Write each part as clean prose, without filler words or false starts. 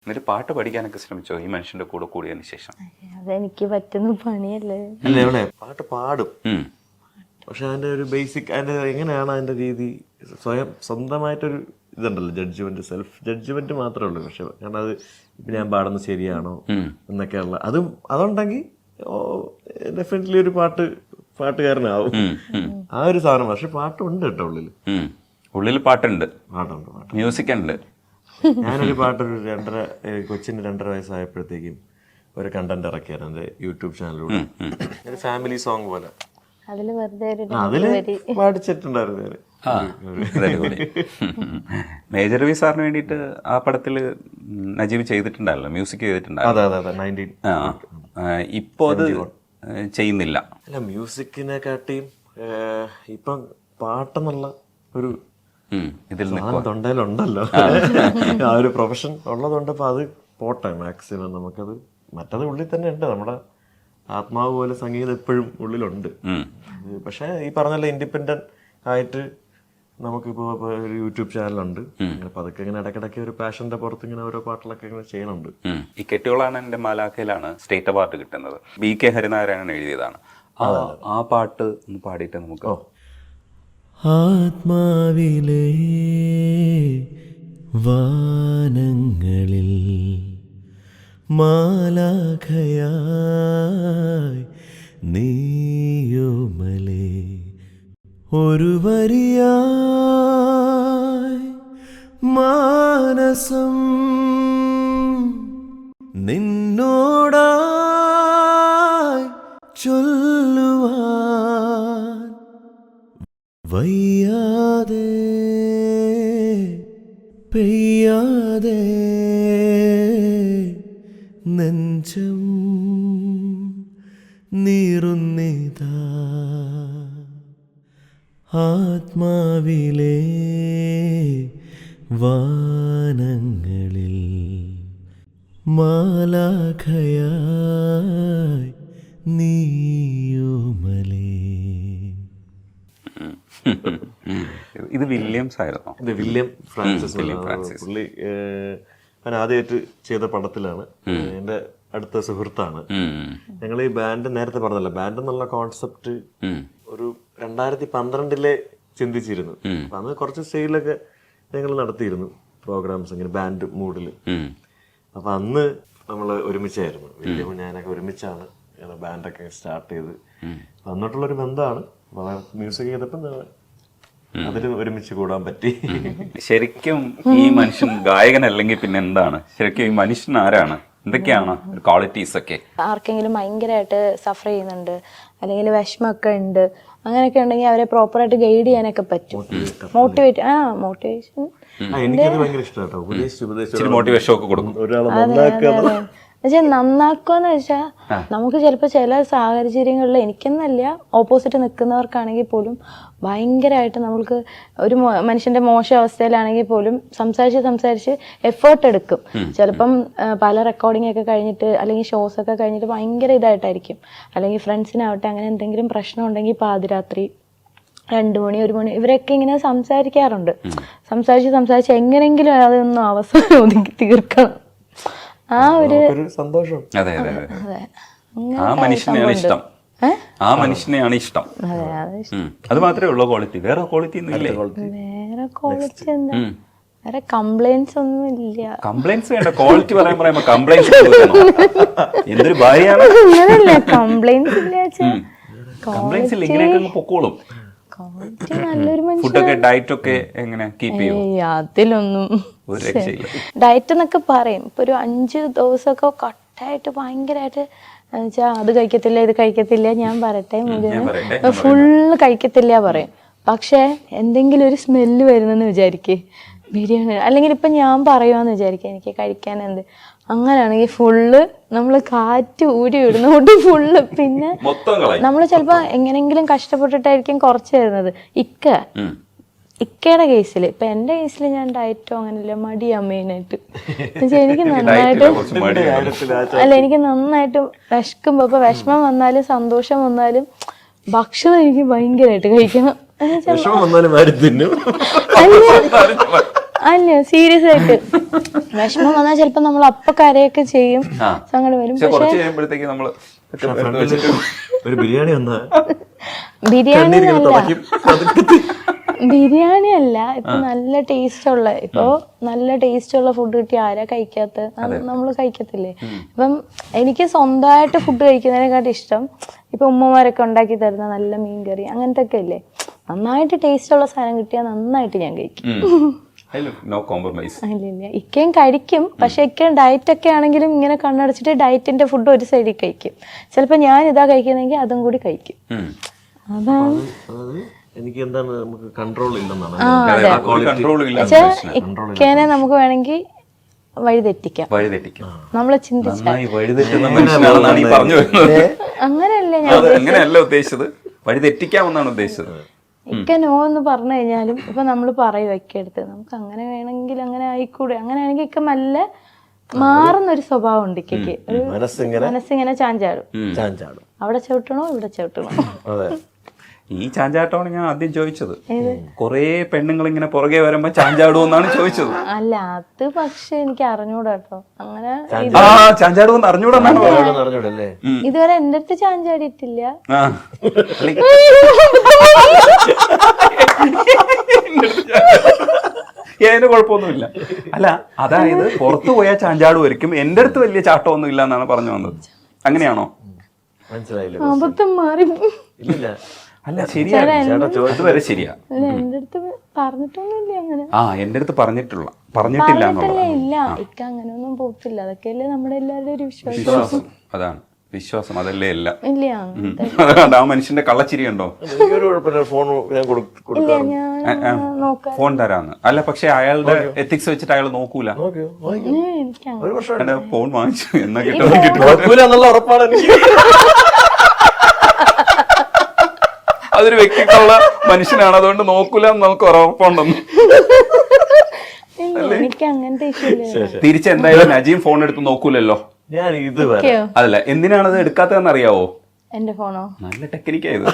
എന്നിട്ട് പാട്ട് പഠിക്കാനൊക്കെ ശ്രമിച്ചോ ഈ മനുഷ്യന്റെ കൂടെ കൂടിയതിന് ശേഷം? അതെനിക്ക് പറ്റുന്ന പണിയല്ലേ. അല്ലേ ഇവിടെ പാട്ട് പാടും, പക്ഷെ അതിന്റെ ഒരു ബേസിക് അതിന്റെ എങ്ങനെയാണ് അതിന്റെ രീതി സ്വന്തമായിട്ടൊരു ഇതുണ്ടല്ലോ, ജഡ്ജ്മെന്റ്, സെൽഫ് ജഡ്ജ്മെന്റ് മാത്രമേ ഉള്ളൂ. പക്ഷെ കാരണം അത് ഇപ്പൊ ഞാൻ പാടുന്നത് ശരിയാണോ എന്നൊക്കെയുള്ള അതുണ്ടെങ്കിൽ ഡെഫിനറ്റ്ലി ഒരു പാട്ടുകാരനാവും ആ ഒരു സാധനം. പക്ഷെ പാട്ടുണ്ട് കേട്ടോ ഉള്ളിൽ പാട്ടുണ്ട്, പാട്ടുണ്ട്, മ്യൂസിക് ഉണ്ട്. ഞാനൊരു പാട്ടൊരു കൊച്ചിന് 2.5 വയസ്സായപ്പോഴത്തേക്കും ഒരു കണ്ടന്റ് ഇറക്കിയായിരുന്നു എന്റെ യൂട്യൂബ് ചാനലിലൂടെ, ഒരു ഫാമിലി സോങ് പോലെ. അതില് വെറുതെ അതില് പാടിച്ചിട്ടുണ്ടായിരുന്നു ഞാൻ. മേജർ രവി സാറിന് വേണ്ടിയിട്ട് ആ പടത്തില് നജീബ് ചെയ്തിട്ടുണ്ടല്ലോ, മ്യൂസിക് ചെയ്തിട്ടുണ്ടായിരുന്നു. അതെ 19. ഇപ്പൊ അത് ചെയ്യുന്നില്ല. അല്ല, മ്യൂസിക്കിനെ കാട്ടിയും ഇപ്പം പാട്ടെന്നുള്ള ഒരു തൊണ്ടയിലുണ്ടല്ലോ, ആ ഒരു പ്രൊഫഷൻ ഉള്ളതുകൊണ്ട് ഇപ്പൊ അത് പോട്ടെ മാക്സിമം നമുക്കത്. മറ്റത് ഉള്ളിൽ തന്നെ ഉണ്ട്, നമ്മുടെ ആത്മാവ് പോലെ സംഗീതം എപ്പോഴും ഉള്ളിലുണ്ട്. പക്ഷെ ഈ പറഞ്ഞ ഇൻഡിപെൻഡന്റ് ആയിട്ട് നമുക്കിപ്പോ ഒരു യൂട്യൂബ് ചാനലുണ്ട്, അതൊക്കെ ഇങ്ങനെ ഇടയ്ക്കിടയ്ക്ക് ഒരു പാഷന്റെ പുറത്ത് ഇങ്ങനെ ഓരോ പാട്ടുകളൊക്കെ ഇങ്ങനെ ചെയ്യണുണ്ട്. ഈ കെട്ടിയോളാണ് എന്റെ മാലാഖയിലാണ് സ്റ്റേറ്റ് അവാർഡ് കിട്ടുന്നത്, BK ഹരിനാരായണൻ എഴുതിയതാണ്. ആ പാട്ട് ഒന്ന് പാടിയിട്ട് നമുക്ക്. ആത്മാവിലെ വാനങ്ങളിൽ മാലാഖയായി നീയോമലേ ഒരു വരിയായി മാനസം നിന്നോടായി ചൊല്ലുവാൻ വയ്യാതെ പെയ്യാതെ നെഞ്ചം നീറുന്നിതാ ആത്മാവിലെ വാനങ്ങളിൽ മാലാഖയായി നീയോമലേ. ഇത് വില്യംസ് ആയിരുന്നോ? ഇത് വില്യം ഫ്രാൻസിസ്. പുള്ളി ഞാൻ ആദ്യമായിട്ട് ചെയ്ത പടത്തിലാണ്. എന്റെ അടുത്ത സുഹൃത്താണ്. ഞങ്ങൾ ഈ ബാൻഡ് നേരത്തെ പറഞ്ഞല്ലോ, ബാൻഡ് എന്നുള്ള കോൺസെപ്റ്റ് ഒരു 2012 ചിന്തിച്ചിരുന്നു. അപ്പൊ അന്ന് കുറച്ച് സ്റ്റേജിലൊക്കെ ഞങ്ങൾ നടത്തിയിരുന്നു പ്രോഗ്രാംസ് ഇങ്ങനെ ബാൻഡ് മൂഡില്. അപ്പൊ അന്ന് നമ്മള് ഒരുമിച്ചായിരുന്നു, വില്യമും ഞാനൊക്കെ ഒരുമിച്ചാണ് ബാൻഡൊക്കെ സ്റ്റാർട്ട് ചെയ്ത്. അന്നിട്ടുള്ളൊരു ബന്ധമാണ്. മ്യൂസിക് ചെയ്തപ്പോ അതിൽ ഒരുമിച്ച് കൂടാൻ പറ്റി. ശരിക്കും ഈ മനുഷ്യൻ ഗായകനല്ലെങ്കിൽ പിന്നെ എന്താണ്? ശരിക്കും ഈ മനുഷ്യൻ ആരാണ്? എന്തൊക്കെയാണ് ക്വാളിറ്റീസ് ഒക്കെ? ആർക്കെങ്കിലും ഭയങ്കരമായിട്ട് സഫർ ചെയ്യുന്നുണ്ട്, അല്ലെങ്കിൽ വിഷമമൊക്കെ ഉണ്ട്, അങ്ങനെയൊക്കെ ഉണ്ടെങ്കിൽ അവരെ പ്രോപ്പറായിട്ട് ഗൈഡ് ചെയ്യാനൊക്കെ പറ്റും. മോട്ടിവേഷൻ എനിക്കത് ഭയങ്കര ഇഷ്ടമാട്ടോ. മോട്ടിവേഷൻ ഒക്കെ കൊടുക്കും. പക്ഷെ നന്നാക്കുമെന്ന് വെച്ചാൽ നമുക്ക് ചിലപ്പോൾ ചില സാഹചര്യങ്ങളിൽ, എനിക്കെന്നല്ല ഓപ്പോസിറ്റ് നിൽക്കുന്നവർക്കാണെങ്കിൽ പോലും ഭയങ്കരമായിട്ട് നമ്മൾക്ക് ഒരു മനുഷ്യന്റെ മോശം അവസ്ഥയിലാണെങ്കിൽ പോലും സംസാരിച്ച് എഫേർട്ട് എടുക്കും. ചിലപ്പം പല റെക്കോർഡിംഗ് ഒക്കെ കഴിഞ്ഞിട്ട് അല്ലെങ്കിൽ ഷോസ് ഒക്കെ കഴിഞ്ഞിട്ട് ഭയങ്കര ഇതായിട്ടായിരിക്കും. അല്ലെങ്കിൽ ഫ്രണ്ട്സിനാവട്ടെ അങ്ങനെ എന്തെങ്കിലും പ്രശ്നം ഉണ്ടെങ്കിൽ പാതിരാത്രി 2 മണി 1 മണി ഇവരൊക്കെ ഇങ്ങനെ സംസാരിക്കാറുണ്ട്. സംസാരിച്ച് എങ്ങനെങ്കിലും അതൊന്നും അവസാനം ഒതുക്കി തീർക്കണം. ആ ഒരു സന്തോഷം. അതെ ആ മനുഷ്യനെയാണ് ഇഷ്ടം. ആ മനുഷ്യനെയാണ് ഇഷ്ടം. അത് മാത്രമേ ഉള്ളൂ ക്വാളിറ്റി. വേറെ ക്വാളിറ്റി ഒന്നും ഇല്ലേ? വേറെ ക്വാളിറ്റി എന്താ? വേറെ കംപ്ലൈന്റ്സ് ഒന്നും ഇല്ല. കംപ്ലൈന്റ്സ് വേണ്ട, ക്വാളിറ്റി പറയുമ്പോ കംപ്ലൈന്റ്സ് എന്തൊരു ഭാര്യയാണ്. അങ്ങനല്ല, കംപ്ലൈന്റ്സ് ഇല്ല. കംപ്ലൈന്റ്സ് ഇല്ല, ഇങ്ങനെയൊക്കെ പൊക്കോളും. നല്ലൊരു ഫുഡൊക്കെ ഡയറ്റ് ഒക്കെ എങ്ങനെ കീപ്പ് ചെയ്യും? അതിലൊന്നും ഡയറ്റ് എന്നൊക്കെ പറയും. ഇപ്പൊ ഒരു 5 ദിവസമൊക്കെ കട്ടായിട്ട് ഭയങ്കരമായിട്ട് അത് കഴിക്കത്തില്ല ഇത് കഴിക്കത്തില്ല, ഞാൻ പറയട്ടെ ഫുള്ള് കഴിക്കത്തില്ല പറയും. പക്ഷെ എന്തെങ്കിലും ഒരു സ്മെല്ല് വരുന്നെന്ന് വിചാരിക്കേ, ബിരിയാണി അല്ലെങ്കിൽ ഇപ്പൊ ഞാൻ പറയുവാന്ന് വിചാരിക്കുക എനിക്ക് കഴിക്കാൻ എന്ത്, അങ്ങനെയാണെങ്കിൽ ഫുള്ള് നമ്മൾ കാറ്റ് ഊരി വിടുന്നോണ്ട് ഫുള്ള്. പിന്നെ നമ്മൾ ചിലപ്പോ എങ്ങനെങ്കിലും കഷ്ടപ്പെട്ടിട്ടായിരിക്കും കുറച്ച് തരുന്നത്. ഇക്കയുടെ കേസിൽ, ഇപ്പൊ എന്റെ കേസിൽ ഞാൻ ഡയറ്റോ അങ്ങനെയല്ല, മടിയാ മെയിനായിട്ട്. എനിക്ക് നന്നായിട്ട് എനിക്ക് നന്നായിട്ട് വിശക്കുമ്പോ, ഇപ്പൊ വിഷമം വന്നാലും സന്തോഷം വന്നാലും ഭക്ഷണം എനിക്ക് ഭയങ്കരമായിട്ട് കഴിക്കണം. അല്ല സീരിയസ് ആയിട്ട് വിഷമം വന്നാൽ ചിലപ്പോ നമ്മൾ അപ്പൊ കരയൊക്കെ ചെയ്യും, സങ്കടം വരും. പക്ഷെ കുറച്ച് കഴിയുമ്പോഴത്തേക്ക് നമ്മള് ഒരു ബിരിയാണി വന്നാ ബിരിയാണി ബിരിയാണി അല്ല, ഇപ്പൊ നല്ല ടേസ്റ്റ് ഉള്ള, ഇപ്പൊ നല്ല ടേസ്റ്റ് ഉള്ള ഫുഡ് കിട്ടി ആരാ കഴിക്കാത്ത, നമ്മള് കഴിക്കത്തില്ലേ. ഇപ്പം എനിക്ക് സ്വന്തമായിട്ട് ഫുഡ് കഴിക്കുന്നതിനെക്കാട്ടും ഇഷ്ടം ഇപ്പൊ ഉമ്മമാരൊക്കെ ഉണ്ടാക്കി തരുന്ന നല്ല മീൻകറി അങ്ങനത്തെ ഒക്കെ ഇല്ലേ, നന്നായിട്ട് ടേസ്റ്റ് ഉള്ള സാധനം കിട്ടിയാൽ നന്നായിട്ട് ഞാൻ കഴിക്കും. ഇല്ല ഇക്കയും കഴിക്കും, പക്ഷെ ഇക്കയും ഡയറ്റ് ഒക്കെ ആണെങ്കിലും ഇങ്ങനെ കണ്ണടച്ചിട്ട് ഡയറ്റിന്റെ ഫുഡ് ഒരു സൈഡിൽ കഴിക്കും. ചിലപ്പോ ഞാൻ ഇതാ കഴിക്കുന്നെങ്കിൽ അതും കൂടി കഴിക്കും. അതാണ് എനിക്ക് എന്താണ് നമുക്ക് കൺട്രോൾ ഇല്ലെന്നാണ്. ഇക്കേനെ നമുക്ക് വേണമെങ്കിൽ വഴിതെറ്റിക്കാം, നമ്മളെ ചിന്തിച്ചാൽ. അങ്ങനെയല്ല അങ്ങനെയല്ല ഉദ്ദേശിച്ചത്, വഴിതെറ്റിക്കാമെന്നാണ് ഉദ്ദേശിച്ചത്. ഇക്ക നോ എന്ന് പറഞ്ഞു കഴിഞ്ഞാലും ഇപ്പൊ നമ്മള് പറയും ഇക്കെടുത്ത് നമുക്ക് അങ്ങനെ വേണമെങ്കിൽ അങ്ങനെ ആയിക്കൂടെ, അങ്ങനെയാണെങ്കിൽ ഇക്ക നല്ല മാറുന്നൊരു സ്വഭാവം ഉണ്ട് ഇക്കയ്ക്ക്. ഒരു മനസ്സിങ്ങനെ ചാഞ്ചാടും, അവിടെ ചവിട്ടണോ ഇവിടെ ചവിട്ടണോ. ഈ ചാഞ്ചാട്ടമാണ് ഞാൻ ആദ്യം ചോദിച്ചത്. കൊറേ പെണ്ണുങ്ങൾ ഇങ്ങനെ പുറകെ വരുമ്പോ ചാഞ്ചാടുമെന്നാണ് ചോദിച്ചത്. അല്ല അത് പക്ഷെ എനിക്ക് അറിഞ്ഞൂടാ കേട്ടോ, അങ്ങനെ ചാഞ്ചാടുമെന്ന് അറിഞ്ഞൂടെന്നാണ് ഇതുവരെ എന്റെ അടുത്ത് ചാഞ്ചാടിയിട്ടില്ല. അതിന് കുഴപ്പമൊന്നുമില്ല. അല്ല അതായത് പുറത്തു പോയാൽ ചാഞ്ചാടുമായിരിക്കും, എന്റെ അടുത്ത് വലിയ ചാട്ടമൊന്നും ഇല്ല എന്നാണ് പറഞ്ഞു വന്നത്. അങ്ങനെയാണോ? അബദ്ധം മാറി. അല്ല ശരിയാണ്, അതുവരെ ശരിയാ. എന്റെ അടുത്ത് പറഞ്ഞിട്ടൊന്നുമില്ല അങ്ങനെ. എന്റെ അടുത്ത് പറഞ്ഞിട്ടില്ല ഇല്ല ഇക്ക അങ്ങനെയൊന്നും പോകത്തില്ല. അതൊക്കെയല്ലേ നമ്മുടെ എല്ലാവരുടെ ഒരു വിശ്വാസം. അതാണ് വിശ്വാസം, അതല്ലേ എല്ലാം. ഇല്ല ആ മനുഷ്യന്റെ കള്ളച്ചിരി ഉണ്ടോ? ഫോൺ തരാന്ന്. അല്ല പക്ഷെ അയാളുടെ എത്തിക്സ് വെച്ചിട്ട് അയാൾ നോക്കൂല. ഫോൺ വാങ്ങിച്ചു എന്നാ കിട്ടും ഉറപ്പാണ്. അതൊരു വ്യക്തിത്വമുള്ള മനുഷ്യനാണ്, അതുകൊണ്ട് നോക്കൂല എന്ന് നമുക്ക് ഉറപ്പുണ്ടെന്ന്. തിരിച്ചെന്തായാലും നജീം ഫോൺ എടുത്ത് നോക്കൂലല്ലോ. ഞാൻ അതല്ല എന്തിനാണത് എടുക്കാത്തതെന്ന് അറിയാവോ? എന്റെ ഫോണോ? നല്ല ടെക്നിക്കായത്.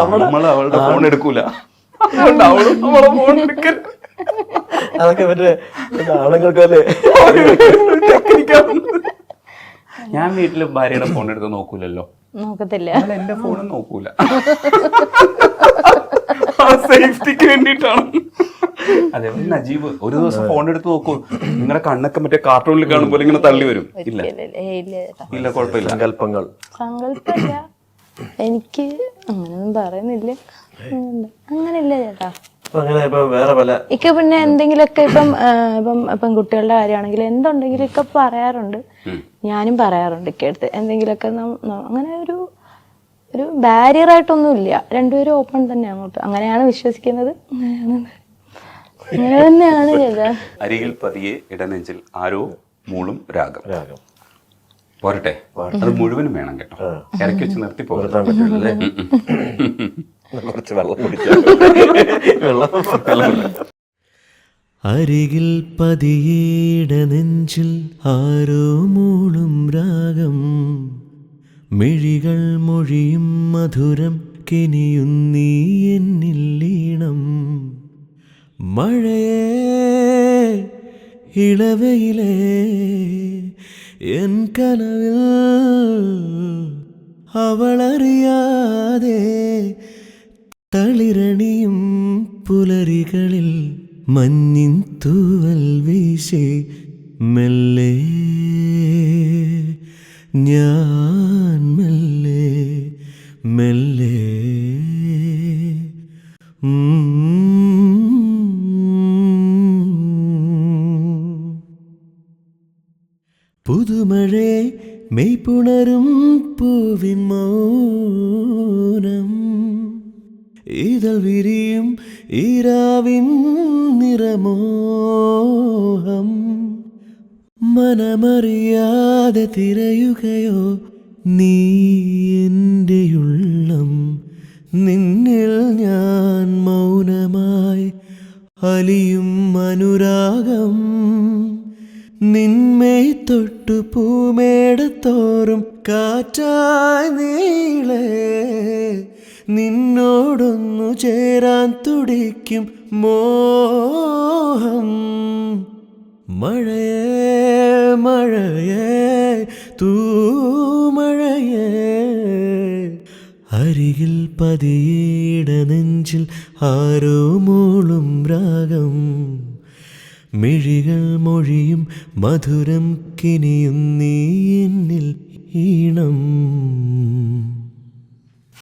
നമ്മള് അവളുടെ ഫോൺ എടുക്കൂല, അതുകൊണ്ട് അവളും അവളെ ഫോൺ എടുക്കരുത്. അതൊക്കെ മറ്റേ ആണുങ്ങൾക്കല്ലേ ടെക്നിക്കാണ്. ഞാൻ വീട്ടില് ഭാര്യയുടെ ഫോൺ എടുത്ത് നോക്കൂലല്ലോ. നോക്കത്തില്ല. എന്റെ ഫോണും നോക്കൂല, സേഫ്റ്റിക്ക് വേണ്ടിട്ടാണ്. അതേപോലെ നജീബ് ഒരു ദിവസം ഫോൺ എടുത്ത് നോക്കൂ, നിങ്ങളുടെ കണ്ണൊക്കെ മറ്റേ കാർട്ടൂണിൽ കാണുമ്പോൾ ഇങ്ങനെ തള്ളി വരും. ഇല്ല ഇല്ല കുഴപ്പമില്ല. സങ്കല്പമില്ല, എനിക്ക് അങ്ങനെയൊന്നും പറയുന്നില്ല. അങ്ങനെയില്ല ചേട്ടാ. ഇക്ക പിന്നെ എന്തെങ്കിലുമൊക്കെ ഇപ്പം പെൺകുട്ടികളുടെ കാര്യമാണെങ്കിൽ എന്തുണ്ടെങ്കിലും ഇക്ക പറയാറുണ്ട്, ഞാനും പറയാറുണ്ട് ഇക്കടുത്ത്. എന്തെങ്കിലുമൊക്കെ അങ്ങനെ ഒരു ബാരിയർ ആയിട്ടൊന്നും ഇല്ല, രണ്ടുപേരും ഓപ്പൺ തന്നെ അങ്ങോട്ട്. അങ്ങനെയാണ് വിശ്വസിക്കുന്നത്, അങ്ങനെ തന്നെയാണ് ചേട്ടാ. അരികിൽ പതിയെ ഇടനെഞ്ചിൽ ആരോ മൂളും രാഗം. പോരട്ടെ, അത് മുഴുവനും വേണം കേട്ടോ, ഇറക്കി വെച്ച് നിർത്തി പോകാൻ പറ്റില്ലല്ലേ. കുറച്ച് വെള്ളം അരികിൽ പതിയേട നെഞ്ചിൽ ആരോ മൂളും രാഗം, മിഴികൾ മൊഴിയും മധുരം കിനിയുന്നീ എന്നിൽ ലീണം. മഴയേ ഇളവയിലേ എൻ കനവിൽ അവളറിയാതെ തളിരണിയും പുലരികളിൽ മഞ്ഞിൻ തൂവൽ വീശി മെല്ലെ ഞാൻ മെല്ലെ മെല്ലെ പുതുമഴേ മെയ്പുണരും പൂവിൻ മൗനം, ഇതൾ വിരിയും ഈരാവിൻ നിറമോഹം. മനമറിയാതെ തിരയുകയോ നീ എന്റെയുള്ളം, നിന്നിൽ ഞാൻ മൗനമായി അലിയും അനുരാഗം. നിന്മേ തൊട്ടു പൂമേടത്തോറും കാറ്റായി നീളെ നിന്നോടൊന്നു ചേരാൻ തുടിക്കും മോഹം മഴയേ മഴയേ തൂമഴയേ അരികിൽ പതിയിട നെഞ്ചിൽ ആരോ മൂളും രാഗം മിഴികൾ മൊഴിയും മധുരം കിനിയും നീ എന്നിൽ ഈണം